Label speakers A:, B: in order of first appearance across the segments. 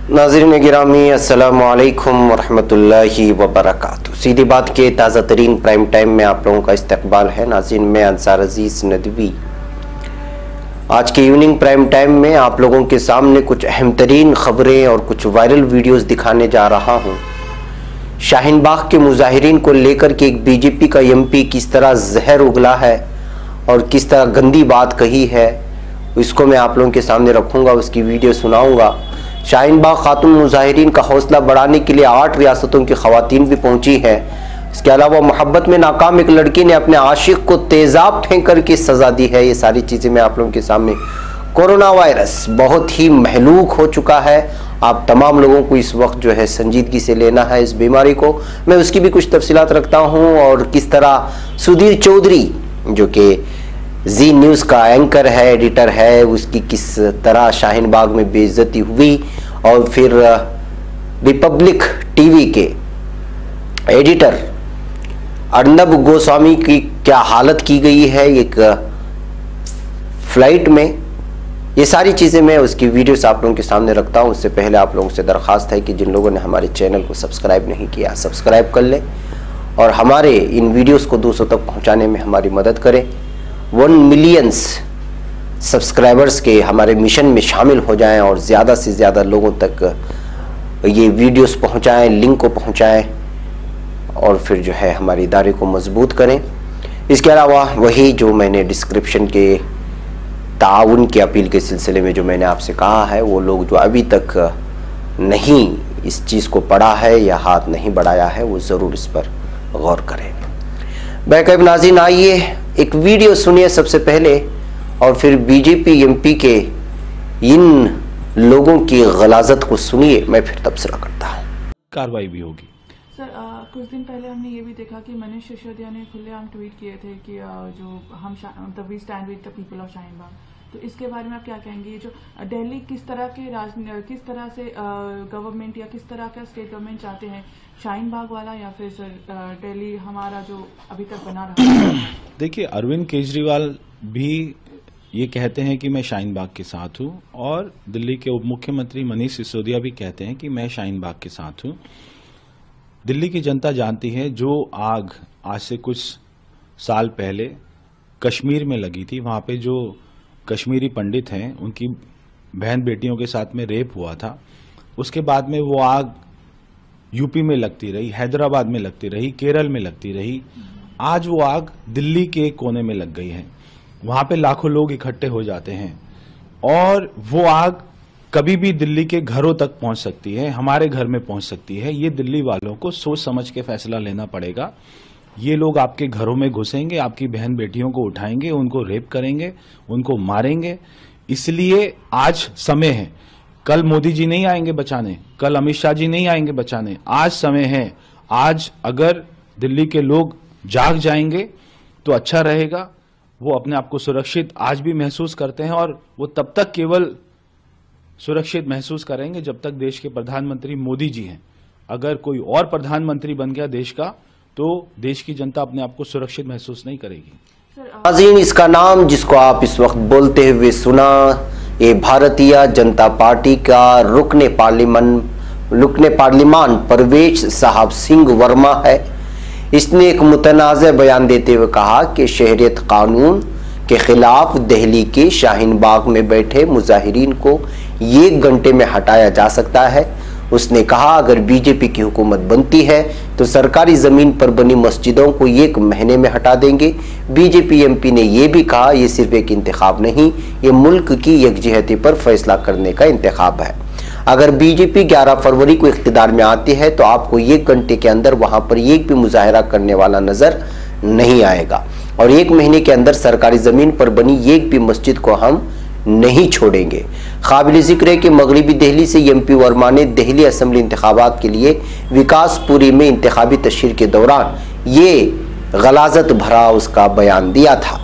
A: नाज़रीन गिरामी अस्सलामु अलैकुम वरहमतुल्लाहि वबरकातुहू। सीधी बात के ताज़ा तरीन प्राइम टाइम में आप लोगों का इस्तकबाल है। नाज़रीन मैं अंसार अजीज़ नदवी आज के इवनिंग प्राइम टाइम में आप लोगों के सामने कुछ अहम तरीन खबरें और कुछ वायरल वीडियोस दिखाने जा रहा हूँ। शाहीन बाग के मुजाहिरीन को लेकर के एक बीजेपी का एमपी किस तरह जहर उगला है और किस तरह गंदी बात कही है, इसको मैं आप लोगों के सामने रखूँगा, उसकी वीडियो सुनाऊँगा। शाहीन बाग खातून मुजाहिरीन का हौसला बढ़ाने के लिए 8 रियासतों की खवातीन भी पहुंची है। इसके अलावा मोहब्बत में नाकाम एक लड़की ने अपने आशिक को तेजाब फेंक कर के सजा दी है। ये सारी चीज़ें मैं आप लोगों के सामने। कोरोना वायरस बहुत ही महलूक हो चुका है। आप तमाम लोगों को इस वक्त जो है संजीदगी से लेना है इस बीमारी को। मैं उसकी भी कुछ तफसीलात रखता हूँ और किस तरह सुधीर चौधरी जो कि जी न्यूज़ का एंकर है, एडिटर है, उसकी किस तरह शाहीन बाग में बेइज्जती हुई और फिर रिपब्लिक टीवी के एडिटर अर्नब गोस्वामी की क्या हालत की गई है एक फ्लाइट में। ये सारी चीज़ें मैं उसकी वीडियोस आप लोगों के सामने रखता हूँ। उससे पहले आप लोगों से दरख्वास्त है कि जिन लोगों ने हमारे चैनल को सब्सक्राइब नहीं किया सब्सक्राइब कर लें और हमारे इन वीडियोस को दूसरों तक पहुँचाने में हमारी मदद करें। 1 मिलियन सब्सक्राइबर्स के हमारे मिशन में शामिल हो जाएं और ज़्यादा से ज़्यादा लोगों तक ये वीडियोस पहुंचाएं, लिंक को पहुंचाएं और फिर जो है हमारे इदारे को मजबूत करें। इसके अलावा वही जो मैंने डिस्क्रिप्शन के ताउन की अपील के सिलसिले में जो मैंने आपसे कहा है, वो लोग जो अभी तक नहीं इस चीज़ को पढ़ा है या हाथ नहीं बढ़ाया है वो ज़रूर इस पर गौर करें। बैकअप नाज़रीन आइए एक वीडियो सुनिए सबसे पहले और फिर बीजेपी एमपी के इन लोगों की गलाजत को सुनिए, मैं फिर तबसरा करता हूँ।
B: कार्रवाई भी होगी।
C: सर कुछ दिन पहले हमने ये भी देखा कि मनीष सिसोदिया ने खुलेआम ट्वीट किए थे कि जो हम we stand with the people of Shaheen Bagh, तो इसके बारे में आप क्या कहेंगे? जो दिल्ली किस तरह से गवर्नमेंट या किस तरह का स्टेट गवर्नमेंट चाहते हैं, शाहीन बाग वाला या फिर सर दिल्ली हमारा जो अभी तक बना रहा है?
B: देखिए, अरविंद केजरीवाल भी ये कहते हैं कि मैं शाहीन बाग के साथ हूँ और दिल्ली के उप मुख्यमंत्री मनीष सिसोदिया भी कहते हैं कि मैं शाहीन बाग के साथ हूँ। दिल्ली की जनता जानती है जो आग आज से कुछ साल पहले कश्मीर में लगी थी, वहाँ पे जो कश्मीरी पंडित हैं उनकी बहन बेटियों के साथ में रेप हुआ था, उसके बाद में वो आग यूपी में लगती रही, हैदराबाद में लगती रही, केरल में लगती रही, आज वो आग दिल्ली के एक कोने में लग गई है। वहाँ पे लाखों लोग इकट्ठे हो जाते हैं और वो आग कभी भी दिल्ली के घरों तक पहुंच सकती है, हमारे घर में पहुंच सकती है। ये दिल्ली वालों को सोच समझ के फैसला लेना पड़ेगा। ये लोग आपके घरों में घुसेंगे, आपकी बहन बेटियों को उठाएंगे, उनको रेप करेंगे, उनको मारेंगे। इसलिए आज समय है, कल मोदी जी नहीं आएंगे बचाने, कल अमित शाह जी नहीं आएंगे बचाने, आज समय है। आज अगर दिल्ली के लोग जाग जाएंगे तो अच्छा रहेगा। वो अपने आप को सुरक्षित आज भी महसूस करते हैं और वो तब तक केवल सुरक्षित महसूस करेंगे जब तक देश के प्रधानमंत्री मोदी जी हैं। अगर कोई और प्रधानमंत्री बन गया देश का तो देश की जनता अपने आप को सुरक्षित महसूस नहीं करेगी।
A: नाज़रीन, इसका नाम जिसको आप इस वक्त बोलते हुए सुना, ये भारतीय जनता पार्टी का रुकने पार्लिमान परवेज साहब सिंह वर्मा है। इसने एक मुतनाज़ बयान देते हुए कहा कि शहरियत कानून के खिलाफ दिल्ली के शाहीन बाग में बैठे मुजाहिरीन को 1 घंटे में हटाया जा सकता है। उसने कहा अगर बीजेपी की हुकूमत बनती है तो सरकारी ज़मीन पर बनी मस्जिदों को 1 महीने में हटा देंगे। बीजेपी एमपी ने यह भी कहा यह सिर्फ एक इंतखाब नहीं, ये मुल्क की यकजहती पर फैसला करने का इंतखाब है। अगर बीजेपी 11 फरवरी को इख्तिदार में आती है तो आपको 1 घंटे के अंदर वहां पर एक भी मुजाहिरा करने वाला नजर नहीं आएगा और 1 महीने के अंदर सरकारी जमीन पर बनी एक भी मस्जिद को हम नहीं छोड़ेंगे। काबिल जिक्र है कि मगरबी दिल्ली से एमपी वर्मा ने दिल्ली असेंबली इंतखाबात के लिए विकासपुरी में इंतखाबी तशहीर के दौरान ये गलाजत भरा उसका बयान दिया था।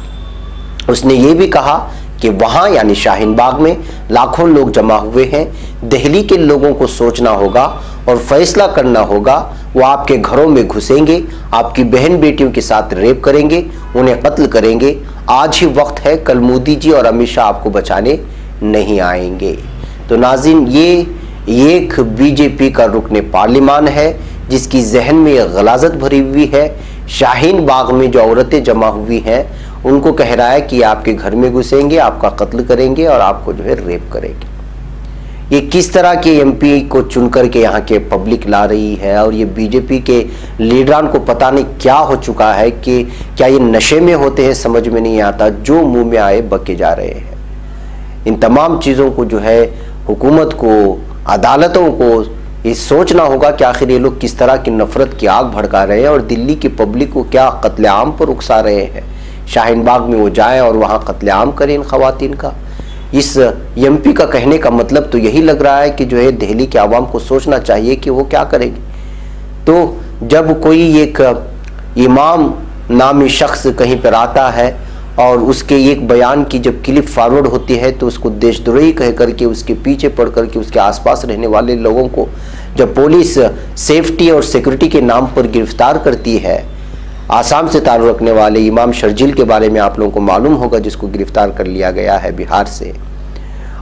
A: उसने ये भी कहा कि वहाँ यानी शाहीन बाग में लाखों लोग जमा हुए हैं। दिल्ली के लोगों को सोचना होगा और फैसला करना होगा। वो आपके घरों में घुसेंगे, आपकी बहन बेटियों के साथ रेप करेंगे, उन्हें कत्ल करेंगे। आज ही वक्त है, कल मोदी जी और अमित शाह आपको बचाने नहीं आएंगे। तो नाज़रीन, ये एक बीजेपी का रुकने पार्लिमान है जिसकी जहन में ये गलाजत भरी हुई है। शाहीन बाग में जो औरतें जमा हुई हैं उनको कह रहा है कि आपके घर में घुसेंगे, आपका कत्ल करेंगे और आपको जो है रेप करेंगे। ये किस तरह के एमपी को चुन करके यहाँ के पब्लिक ला रही है, और ये बीजेपी के लीडरान को पता नहीं क्या हो चुका है कि क्या ये नशे में होते हैं, समझ में नहीं आता, जो मुंह में आए बके जा रहे हैं। इन तमाम चीज़ों को जो है हुकूमत को, अदालतों को ये सोचना होगा कि आखिर ये लोग किस तरह की नफरत की आग भड़का रहे हैं और दिल्ली की पब्लिक को क्या कत्लेआम पर उकसा रहे हैं। शाहीन बाग में वो जाएं और वहाँ कत्लेआम करें इन खवातीन का। इस एमपी का कहने का मतलब तो यही लग रहा है कि जो है दिल्ली के आवाम को सोचना चाहिए कि वो क्या करेंगे। तो जब कोई एक इमाम नामी शख्स कहीं पर आता है और उसके एक बयान की जब क्लिप फॉरवर्ड होती है तो उसको देशद्रोही कह करके उसके पीछे पड़ करके उसके आसपास रहने वाले लोगों को जब पुलिस सेफ्टी और सिक्योरिटी के नाम पर गिरफ्तार करती है। आसाम से ताल्लुक़ रखने वाले इमाम शर्जील के बारे में आप लोगों को मालूम होगा, जिसको गिरफ्तार कर लिया गया है बिहार से,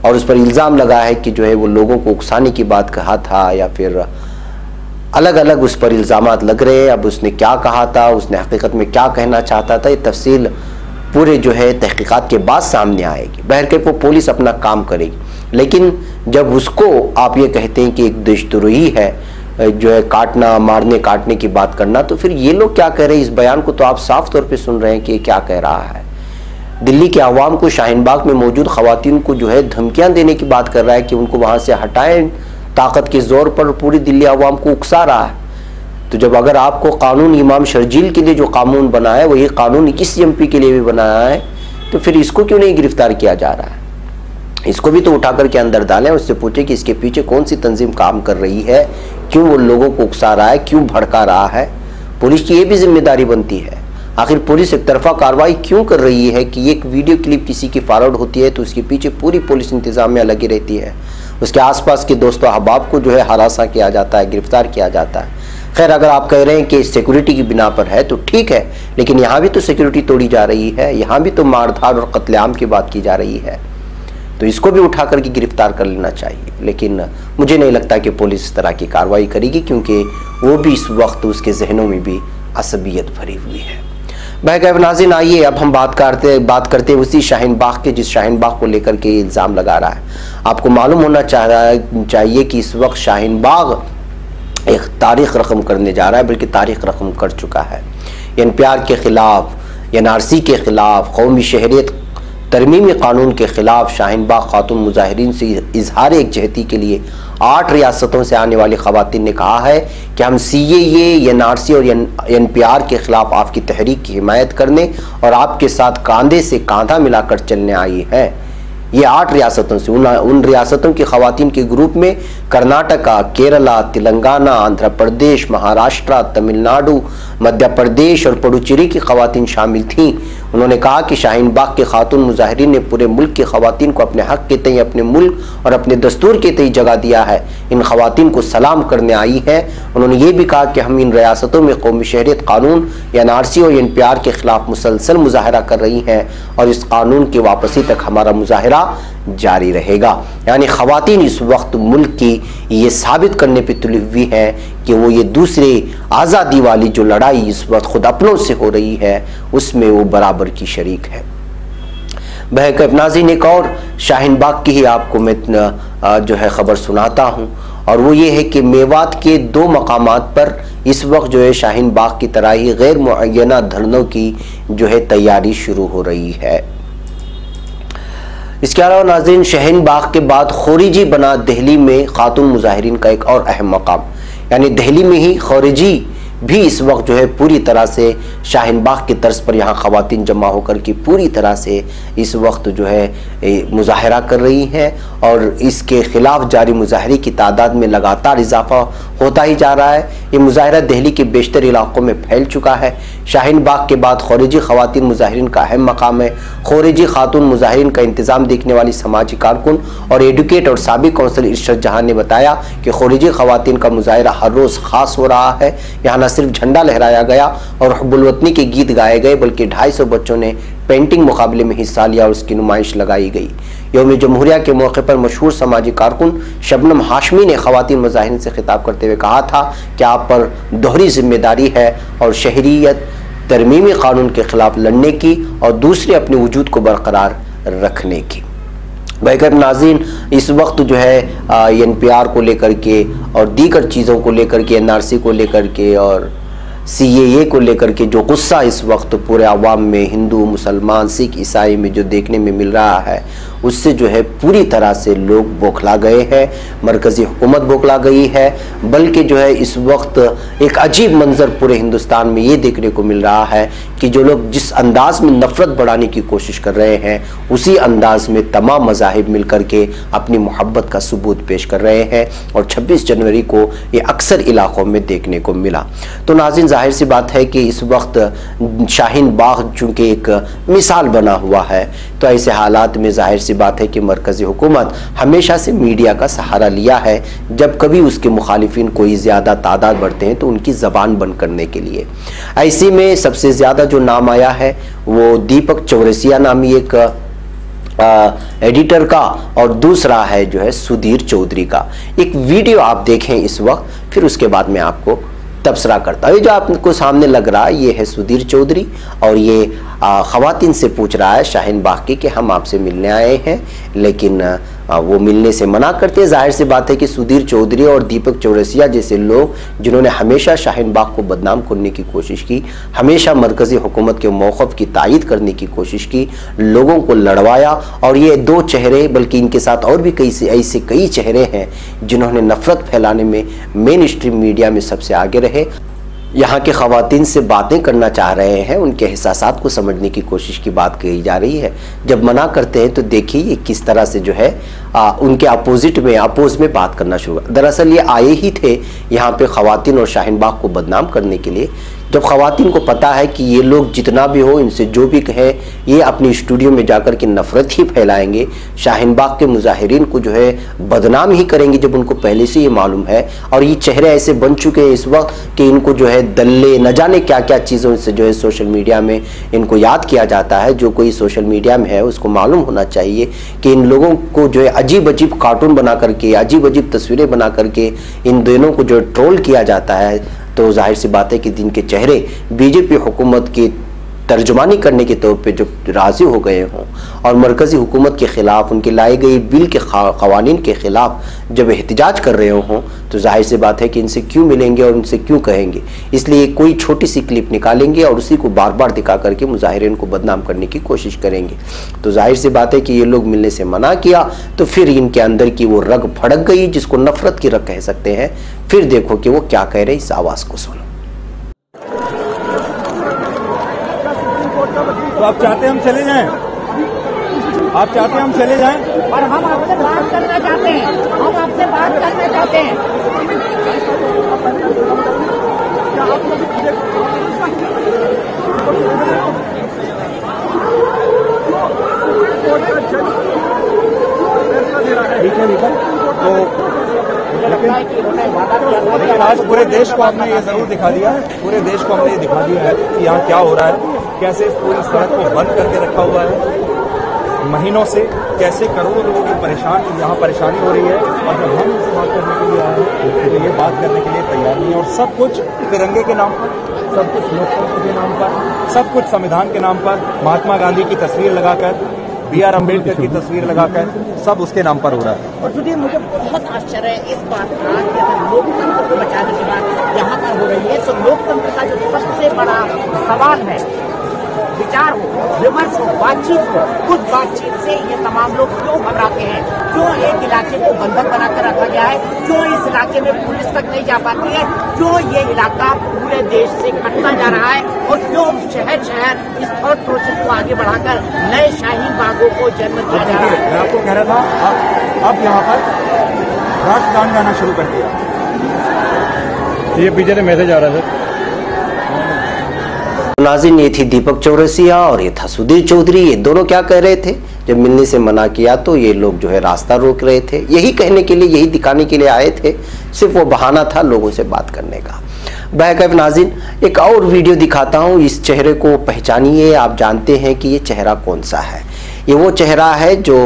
A: और उस पर इल्ज़ाम लगा है कि जो है वो लोगों को उकसाने की बात कहा था या फिर अलग अलग उस पर इल्ज़ामात लग रहे हैं। अब उसने क्या कहा था, उसने हकीकत में क्या कहना चाहता था, ये तफसील पूरे जो है तहकीकात के बाद सामने आएगी। बहरकैफ वो पुलिस अपना काम करेगी, लेकिन जब उसको आप ये कहते हैं कि एक देशद्रोही है, जो है काटना, मारने काटने की बात करना, तो फिर ये लोग क्या कह रहे हैं। इस बयान को तो आप साफ तौर पे सुन रहे हैं कि ये क्या कह रहा है। दिल्ली के आवाम को, शाहीन बाग में मौजूद खवातीन को जो है धमकियां देने की बात कर रहा है कि उनको वहां से हटाएं, ताकत के जोर पर पूरी दिल्ली आवाम को उकसा रहा है। तो जब अगर आपको कानून इमाम शर्जील के लिए जो कानून बना है वही कानून इस एमपी के लिए भी बनाया है, तो फिर इसको क्यों नहीं गिरफ्तार किया जा रहा है। इसको भी तो उठा करके अंदर डालें, उससे पूछे कि इसके पीछे कौन सी तंजीम काम कर रही है, क्यों वो लोगों को उकसा रहा है, क्यों भड़का रहा है। पुलिस की ये भी जिम्मेदारी बनती है। आखिर पुलिस एक तरफा कार्रवाई क्यों कर रही है कि एक वीडियो क्लिप किसी की फॉरवर्ड होती है तो उसके पीछे पूरी पुलिस इंतजामिया लगी रहती है, उसके आसपास के दोस्तों अहबाब को जो है हरासा किया जाता है, गिरफ्तार किया जाता है। खैर, अगर आप कह रहे हैं कि सिक्योरिटी की बिना पर है तो ठीक है, लेकिन यहाँ भी तो सिक्योरिटी तोड़ी जा रही है, यहाँ भी तो मारधाड़ और कत्लेआम की बात की जा रही है, तो इसको भी उठा करके गिरफ्तार कर लेना चाहिए। लेकिन मुझे नहीं लगता कि पुलिस इस तरह की कार्रवाई करेगी, क्योंकि वो भी इस वक्त उसके जहनों में भी असबियत भरी हुई है। बहरकैफ नाज़रीन, आइए अब हम बात करते उसी शाहीन बाग के, जिस शाहीन बाग को लेकर के इल्ज़ाम लगा रहा है। आपको मालूम होना चाहिए कि इस वक्त शाहीन बाग एक तारीख रकम करने जा रहा है, बल्कि तारीख रकम कर चुका है। NPR के खिलाफ, NRC के खिलाफ, कौमी शहरियत तरमीमी कानून के खिलाफ शाहीन बाग खातून मुजाहिरीन से इजहार एकजहती के लिए 8 रियासतों से आने वाली खवातीन ने कहा है कि हम CAA, NRC और NPR के खिलाफ आपकी तहरीक की हिमायत करने और आपके साथ कंधे से कंधा मिलाकर चलने आई है। ये 8 रियासतों से, उन रियासतों की खवातीन के ग्रुप में कर्नाटका, केरला, तेलंगाना, आंध्र प्रदेश, महाराष्ट्र, तमिलनाडु, मध्य प्रदेश और पुडुचेरी की खवातीन शामिल थीं। उन्होंने कहा कि शाहीन बाग के खातून मुजाहिरीन ने पूरे मुल्क की खवातीन को अपने हक के तय, अपने मुल्क और अपने दस्तूर के तय जगह दिया है। इन खवातीन को सलाम करने आई है। उन्होंने ये भी कहा कि हम इन रियासतों में कौमी शहरियत कानून NRC और NPR के खिलाफ मुसलसल मुजाहरा कर रही हैं और इस कानून की वापसी तक हमारा मुजाहरा जारी रहेगा। यानी खवातीन इस वक्त मुल्क की ये साबित करने पे तुली हुई है कि वो ये दूसरे आज़ादी वाली जो लड़ाई इस वक्त खुद अपनों से हो रही है उसमें वो बराबर की शरीक है। बहरकैफ नाज़रीन, एक और शाहीन बाग की ही आपको मैं जो है खबर सुनाता हूँ, और वो ये है कि मेवात के 2 मकामात पर इस वक्त जो है शाहीन बाग की तरह ही गैर मुअय्यना धरनों की जो है तैयारी शुरू हो रही है। इसके अलावा नाज़रीन, शाहीन बाग के बाद खोरिजी बना दिल्ली में खातून मुजाहिरीन का एक और अहम मकाम, यानी दिल्ली में ही खोरिजी भी इस वक्त जो है पूरी तरह से शाहीन बाग की तर्ज पर यहाँ खवातीन जमा होकर के पूरी तरह से इस वक्त जो है मुजाहरा कर रही हैं, और इसके खिलाफ जारी मुजाहरे की तादाद में लगातार इजाफा होता ही जा रहा है। ये मुजाहरा दिल्ली के बेशतर इलाकों में फैल चुका है। शाहीन बाग के बाद खोरिजी खवातीन मुजाहिरीन का अहम मकाम है। खोरिजी खातून मुजाहिरीन का इंतज़ाम देखने वाली समाजी कारकुन और एडवोकेट और साबिक कौंसल इरशद जहां ने बताया कि खोरिजी खवातीन का मुजाहरा हर रोज़ ख़ास हो रहा है। यहाँ न सिर्फ झंडा लहराया गया और हुब्बुल वतनी के गीत गाए गए, बल्कि 250 बच्चों ने पेंटिंग मुकाबले में हिस्सा लिया और उसकी नुमाइश लगाई गई। यौम जमहूरिया के मौके पर मशहूर समाजी कारकुन शबनम हाशमी ने ख़वातीन मुजाहिरीन से खिताब करते हुए कहा था कि आप पर दोहरी जिम्मेदारी है और शहरियत तरमीमी कानून के खिलाफ लड़ने की और दूसरे अपने वजूद को बरकरार रखने की। बैकर नाज़रीन, इस वक्त जो है NPR को लेकर के और दीगर चीज़ों को लेकर के, NRC को लेकर के और CAA को लेकर के जो गुस्सा इस वक्त पूरे अवाम में, हिंदू, मुसलमान, सिख, ईसाई में जो देखने में मिल रहा है, उससे जो है पूरी तरह से लोग बौखला गए हैं, मरकज़ी हुकूमत बौखला गई है। बल्कि जो है इस वक्त एक अजीब मंजर पूरे हिंदुस्तान में ये देखने को मिल रहा है कि जो लोग जिस अंदाज में नफ़रत बढ़ाने की कोशिश कर रहे हैं, उसी अंदाज में तमाम मज़ाहिब मिल कर के अपनी मोहब्बत का सबूत पेश कर रहे हैं और 26 जनवरी को ये अक्सर इलाक़ों में देखने को मिला। तो नाज़रीन, जाहिर सी बात है कि इस वक्त शाहीन बाग चूँकि एक मिसाल बना हुआ है, तो ऐसे हालात में जाहिर सी बात है कि मरकज़ी हुकूमत हमेशा से मीडिया का सहारा लिया है। जब कभी उसके मुखालिफिन कोई ज़्यादा तादाद बढ़ते हैं तो उनकी ज़बान बंद करने के लिए। ऐसे में सबसे ज़्यादा जो नाम आया है वो दीपक चौरसिया नामी एक एडिटर का और दूसरा है जो है सुधीर चौधरी का। एक वीडियो आप देखें इस वक्त, फिर उसके बाद मैं आपको तबसरा करता हूँ। ये जो आपको सामने लग रहा है ये है सुधीर चौधरी और ये ख़वातीन से पूछ रहा है शाहीन बाग की कि हम आपसे मिलने आए हैं, लेकिन वो मिलने से मना करते हैं। जाहिर सी बात है कि सुधीर चौधरी और दीपक चौरसिया जैसे लोग जिन्होंने हमेशा शाहीन बाग को बदनाम करने की कोशिश की, हमेशा मरकज़ी हुकूमत के मौक़िफ़ की तायीद करने की कोशिश की, लोगों को लड़वाया, और ये दो चेहरे, बल्कि इनके साथ और भी ऐसे कई चेहरे हैं जिन्होंने नफ़रत फैलाने में मेन स्ट्रीम मीडिया में सबसे आगे रहे। यहाँ के ख़वातीन से बातें करना चाह रहे हैं, उनके एहसासात को समझने की कोशिश की बात कही जा रही है। जब मना करते हैं तो देखिए ये किस तरह से जो है उनके अपोज में बात करना शुरू। दरअसल ये आए ही थे यहाँ पे ख़वातीन और शाहीन बाग को बदनाम करने के लिए। जब ख़वातीन को पता है कि ये लोग जितना भी हो, इनसे जो भी कहे, ये अपनी स्टूडियो में जाकर के नफ़रत ही फैलाएंगे, शाहीन बाग के मुजाहिरीन को जो है बदनाम ही करेंगे, जब उनको पहले से ये मालूम है। और ये चेहरे ऐसे बन चुके हैं इस वक्त कि इनको जो है दल्ले न जाने क्या क्या चीज़ों से जो है सोशल मीडिया में इनको याद किया जाता है। जो कोई सोशल मीडिया में है उसको मालूम होना चाहिए कि इन लोगों को जो है अजीब अजीब कार्टून बना करके, अजीब अजीब तस्वीरें बना करके इन दोनों को जो ट्रोल किया जाता है। तो जाहिर सी बात है कि जिनके चेहरे बीजेपी हुकूमत की तर्जुमानी करने के तौर पे जो राज़ी हो गए हों और मरकज़ी हुकूमत के ख़िलाफ़, उनके लाई गई बिल के क़वानीन के ख़िलाफ़ जब एहतिजाज कर रहे हों, तो जाहिर सी बात है कि इनसे क्यों मिलेंगे और उनसे क्यों कहेंगे। इसलिए कोई छोटी सी क्लिप निकालेंगे और उसी को बार बार दिखा करके मुजाहिरीन को बदनाम करने की कोशिश करेंगे। तो जाहिर सी बात है कि ये लोग मिलने से मना किया तो फिर इनके अंदर की वो रग भड़क गई, जिसको नफ़रत की रग कह सकते हैं। फिर देखो कि वो क्या कह रहे, इस आवाज़ को सुनो।
D: तो आप चाहते हैं हम चले जाएं? आप चाहते हैं हम चले जाएं?
E: और हम आपसे बात करना चाहते हैं, हम आपसे बात करना चाहते हैं।
D: ठीक है, तो लेकिन आज पूरे देश को आपने ये जरूर दिखा दिया है, पूरे देश को हमने ये दिखा दिया है कि यहाँ क्या हो रहा है, कैसे पूरी सड़क को बंद करके रखा हुआ है महीनों से, कैसे करोड़ों लोगों की यहाँ परेशानी हो रही है। और जब हम इस बात करने के लिए आए हैं तो ये बात करने के लिए तैयार नहीं है। और सब कुछ तिरंगे के नाम पर, सब कुछ लोकतंत्र के नाम पर, सब कुछ संविधान के नाम पर, महात्मा गांधी की तस्वीर लगाकर, BR अम्बेडकर की तस्वीर लगाकर, सब उसके नाम पर हो रहा है।
E: और जुदी मुझे बहुत आश्चर्य है इस बात का कि अगर लोकतंत्र को बचाने की बात यहाँ पर हो रही है, तो लोकतंत्र का जो सबसे बड़ा सवाल है, विचार हो, विमर्श हो, बातचीत हो, उस बातचीत से ये तमाम लोग क्यों घबराते हैं? क्यों एक इलाके को बंधक बनाकर रखा गया है? क्यों इस इलाके में पुलिस तक नहीं जा पाती है? क्यों ये इलाका पूरे देश से कटता जा रहा है? और क्यों शहर शहर इस थॉट प्रोसेस को आगे बढ़ाकर नए शाहीन बागों को जन्म दिया जा रहा है?
D: मैं आपको कह रहा था, अब यहाँ पर राष्ट्रगान गाना शुरू कर दिया। ये पीछे से मैसेज आ रहा है।
A: नाज़रीन, ये थी दीपक चौरसिया और ये था सुधीर चौधरी। ये दोनों क्या कह रहे थे? जब मिलने से मना किया तो ये लोग जो है रास्ता रोक रहे थे, यही कहने के लिए, यही दिखाने के लिए आए थे। सिर्फ वो बहाना था लोगों से बात करने का। बहरकैफ नाज़रीन, एक और वीडियो दिखाता हूँ। इस चेहरे को पहचानिए, आप जानते हैं कि ये चेहरा कौन सा है। ये वो चेहरा है जो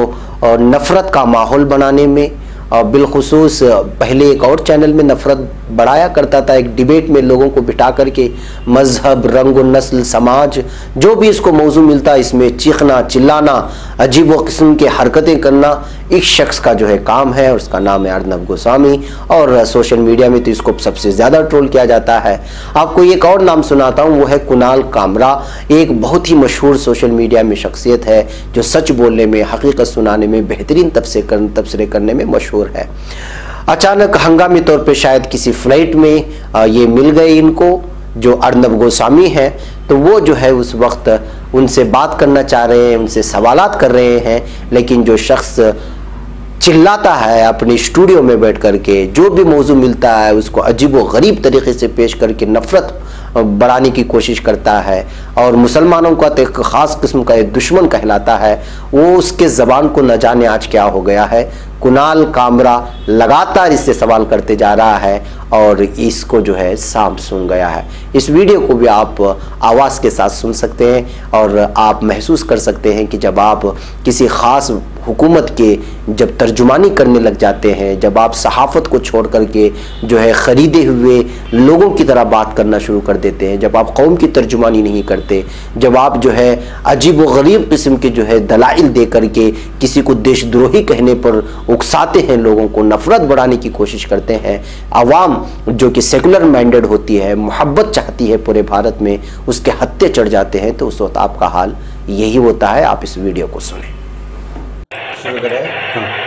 A: नफ़रत का माहौल बनाने में, बिलखुसूस पहले एक और चैनल में नफ़रत बढ़ाया करता था, एक डिबेट में लोगों को बिठा करके मजहब, रंग, नस्ल, समाज, जो भी इसको मौजू मिलता इसमें चीखना, चिल्लाना, अजीब व किस्म की हरकतें करना एक शख्स का जो है काम है, और उसका नाम है अर्नब गोस्वामी। और सोशल मीडिया में तो इसको सबसे ज़्यादा ट्रोल किया जाता है। आपको एक और नाम सुनाता हूँ, वो है कुणाल कामरा। एक बहुत ही मशहूर सोशल मीडिया में शख्सियत है जो सच बोलने में, हकीकत सुनाने में, बेहतरीन तबसरे करने में मशहूर है। अचानक हंगामी तौर पे शायद किसी फ्लाइट में ये मिल गए इनको, जो अर्नब गोस्वामी हैं। तो वो जो है उस वक्त उनसे बात करना चाह रहे हैं, उनसे सवालात कर रहे हैं, लेकिन जो शख्स चिल्लाता है अपनी स्टूडियो में बैठ करके, जो भी मौजू मिलता है उसको अजीब व गरीब तरीके से पेश करके नफ़रत बढ़ाने की कोशिश करता है और मुसलमानों का तो एक ख़ास किस्म का एक दुश्मन कहलाता है, वो उसके ज़बान को न जाने आज क्या हो गया है। कुणाल कामरा लगातार इससे सवाल करते जा रहा है और इसको जो है सांप सूंघ गया है। इस वीडियो को भी आप आवाज़ के साथ सुन सकते हैं और आप महसूस कर सकते हैं कि जब आप किसी ख़ास हुकूमत के जब तर्जुमानी करने लग जाते हैं, जब आप सहाफ़त को छोड़ करके जो है ख़रीदे हुए लोगों की तरह बात करना शुरू कर देते हैं, जब आप कौम की तर्जुमानी नहीं करते, जब आप जो है अजीब व गरीब किस्म के जो है दलाइल दे करके किसी को देशद्रोही कहने पर उकसाते हैं, लोगों को नफ़रत बढ़ाने की कोशिश करते हैं, आवाम जो कि सेकुलर माइंडेड होती है, मोहब्बत चाहती है पूरे भारत में, उसके हत्थे चढ़ जाते हैं, तो उस वक्त आपका हाल यही होता है। आप इस वीडियो को सुने। शुरू करें।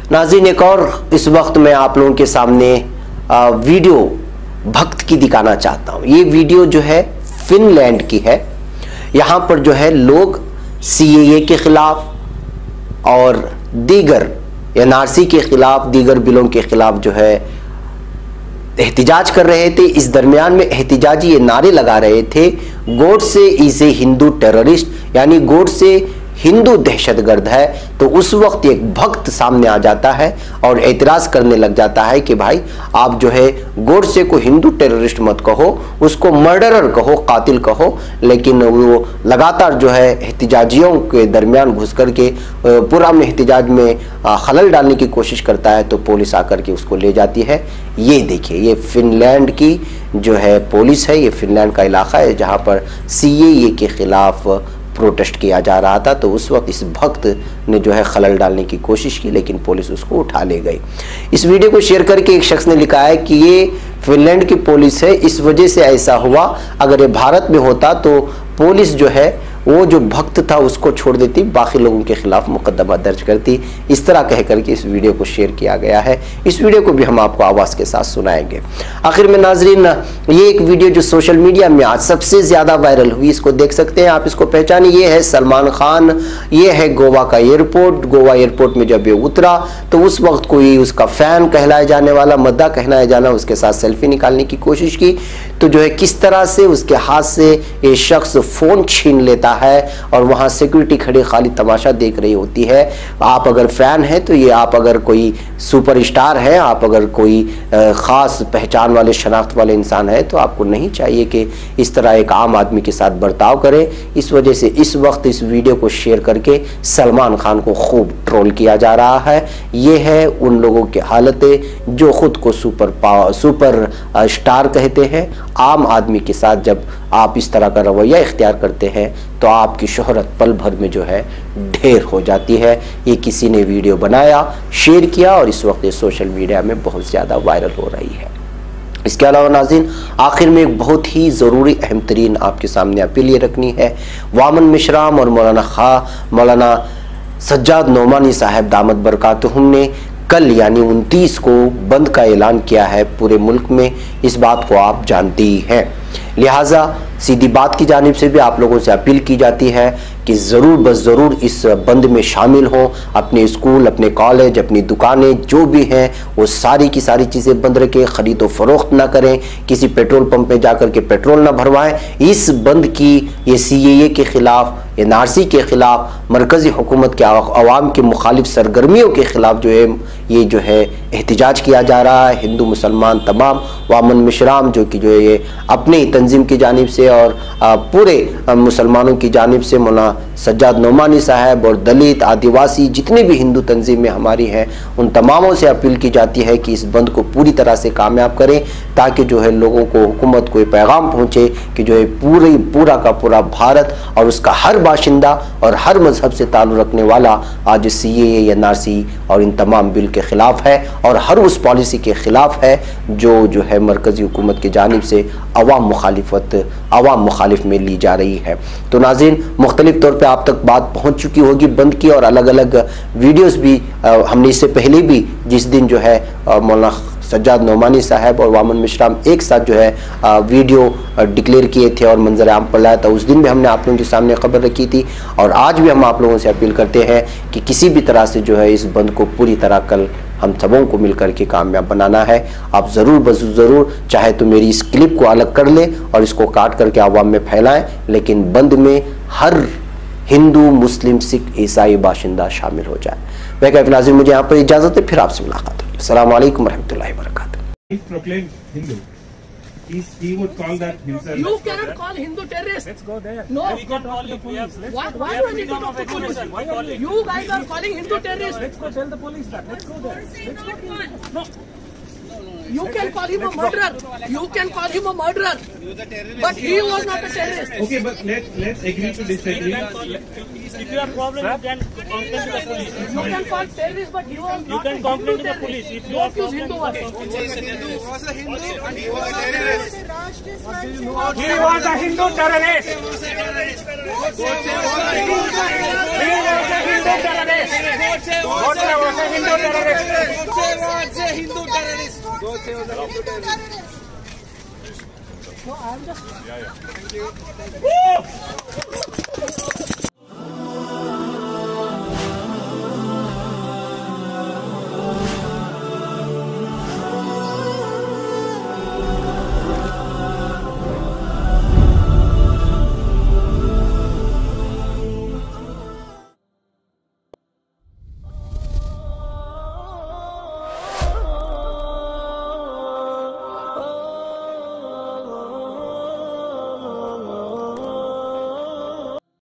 A: नाज़रीन, एक और इस वक्त मैं आप लोगों के सामने वीडियो भक्त की दिखाना चाहता हूँ। ये वीडियो जो है फिनलैंड की है। यहाँ पर जो है लोग CAA के खिलाफ और दीगर NRC के खिलाफ, दीगर बिलों के खिलाफ जो है एहतिजाज कर रहे थे। इस दरमियान में एहतिजाजी ये नारे लगा रहे थे, Godse is a Hindu terrorist, यानी गोडसे हिंदू दहशतगर्द है। तो उस वक्त एक भक्त सामने आ जाता है और एतराज़ करने लग जाता है कि भाई आप जो है गोडसे को हिंदू टेररिस्ट मत कहो, उसको मर्डरर कहो, कातिल कहो। लेकिन वो लगातार जो है एहतिजाजियों के दरमियान घुस करके पूरा एहतिजाज में खलल डालने की कोशिश करता है, तो पुलिस आकर के उसको ले जाती है। ये देखिए, ये फिनलैंड की जो है पुलिस है, ये फिनलैंड का इलाका है जहाँ पर CAA के खिलाफ प्रोटेस्ट किया जा रहा था। तो उस वक्त इस भक्त ने जो है खलल डालने की कोशिश की, लेकिन पुलिस उसको उठा ले गई। इस वीडियो को शेयर करके एक शख्स ने लिखा है कि ये फिनलैंड की पुलिस है, इस वजह से ऐसा हुआ। अगर ये भारत में होता तो पुलिस जो है वो जो भक्त था उसको छोड़ देती, बाकी लोगों के खिलाफ मुकदमा दर्ज करती। इस तरह कह करके इस वीडियो को शेयर किया गया है। इस वीडियो को भी हम आपको आवाज़ के साथ सुनाएंगे। आखिर में नाजरीन, ये एक वीडियो जो सोशल मीडिया में आज सबसे ज़्यादा वायरल हुई, इसको देख सकते हैं आप, इसको पहचानिए। ये है सलमान खान, ये है गोवा का एयरपोर्ट। गोवा एयरपोर्ट में जब ये उतरा तो उस वक्त कोई उसका फ़ैन कहलाया जाने वाला, मद्दा कहलाया जाना, उसके साथ सेल्फी निकालने की कोशिश की। तो जो है किस तरह से उसके हाथ से ये शख्स फ़ोन छीन लेता है और वहाँ सिक्योरिटी खड़ी खाली तमाशा देख रही होती है। आप अगर फ़ैन हैं तो ये आप अगर कोई सुपरस्टार हैं, आप अगर कोई ख़ास पहचान वाले शनाख्त वाले इंसान है तो आपको नहीं चाहिए कि इस तरह एक आम आदमी के साथ बर्ताव करें। इस वजह से इस वक्त इस वीडियो को शेयर करके सलमान खान को खूब ट्रोल किया जा रहा है। ये है उन लोगों की हालतें जो खुद को सुपर स्टार कहते हैं। आम आदमी के साथ जब आप इस तरह का रवैया इख्तियार करते हैं तो आपकी शोहरत पल भर में जो है ढेर हो जाती है। ये किसी ने वीडियो बनाया, शेयर किया और इस वक्त ये सोशल मीडिया में बहुत ज़्यादा वायरल हो रही है। इसके अलावा नाज़रीन, आखिर में एक बहुत ही ज़रूरी अहम तरीन आपके सामने अपील ये रखनी है। वामन मिश्राम और मौलाना सज्जाद नोमानी साहब दामद बरकातुहुम ने कल यानी 29 को बंद का ऐलान किया है पूरे मुल्क में। इस बात को आप जानते ही हैं, लिहाजा सीधी बात की जानिब से भी आप लोगों से अपील की जाती है कि ज़रूर बस ज़रूर इस बंद में शामिल हों। अपने स्कूल, अपने कॉलेज, अपनी दुकानें जो भी हैं वो सारी की सारी चीज़ें बंद रखें। ख़रीद व फरोख्त ना करें, किसी पेट्रोल पंप में जाकर के पेट्रोल ना भरवाएं। इस बंद की ये CAA के ख़िलाफ़, NRC के ख़िलाफ़, मरकज़ी हुकूमत के अवाम के मुखालिफ सरगर्मियों के ख़िलाफ़ जो है एहतजाज किया जा रहा है। हिंदू मुसलमान तमाम वामन मिश्राम जो कि ये अपनी तंजीम की जानिब से और पूरे मुसलमानों की जानिब से मौलाना सज्जाद नोमानी साहब और दलित, आदिवासी जितने भी हिंदू तंजीम में हमारी हैं उन तमामों से अपील की जाती है कि इस बंद को पूरी तरह से कामयाब करें, ताकि जो है लोगों को, हुकूमत को ये पैगाम पहुँचे कि जो है पूरा का पूरा भारत और उसका हर बाशिंदा और हर मजहब से ताल्लुक़ रखने वाला आज CAA, NRC और इन तमाम बिल के ख़िलाफ़ है और हर उस पॉलिसी के ख़िलाफ़ है जो है मरकज़ी हुकूमत की जानिब से अवाम मुखालिफ में ली जा रही है। तो नाज़रीन, मुख्तलिफ तौर पे आप तक बात पहुँच चुकी होगी बंद की, और अलग अलग वीडियोज़ भी हमने इससे पहले भी जिस दिन जो है मौलाना सज्जाद नोमानी साहब और वामन मिश्राम एक साथ जो है वीडियो डिक्लेयर किए थे और मंजर आम पर लाया था, उस दिन भी हमने आप लोगों के सामने खबर रखी थी। और आज भी हम आप लोगों से अपील करते हैं कि किसी भी तरह से जो है इस बंद को पूरी तरह कल हम सबों को मिलकर के कामयाब बनाना है। आप ज़रूर चाहे तो मेरी इस क्लिप को अलग कर लें और इसको काट करके आवाम में फैलाएं, लेकिन बंद में हर हिंदू, मुस्लिम, सिख, ईसाई बाशिंदा शामिल हो जाए। मैं कहता नाज़रीन, मुझे यहाँ पर इजाज़त है, फिर आपसे मुलाकात होगी। अस्सलाम वालेकुम रहमतुल्लाहि व बरकातुहू।
F: Proclaimed Hindu. He would call that himself.
G: You cannot call Hindu terrorist.
F: Let's go there.
G: No.
F: We can call it.
G: Why do I need to talk to police? You guys are calling Hindu terrorists.
F: Let's go tell the police that. Let's go there. No.
G: You can call him a murderer. You can call him a murderer. But he was not a terrorist.
F: Okay, but let's agree to disagree.
H: If you have problem, you can complain to the police.
G: You can call terrorist, but he was
H: You
G: not
H: can
G: a
H: complain
G: Hindu
H: to the police.
G: terrorist.
H: If you have
G: Don't use
H: problem,
G: Hindu words.
F: He was a Hindu terrorist.
H: he was a Hindu terrorist.
G: No, I am just.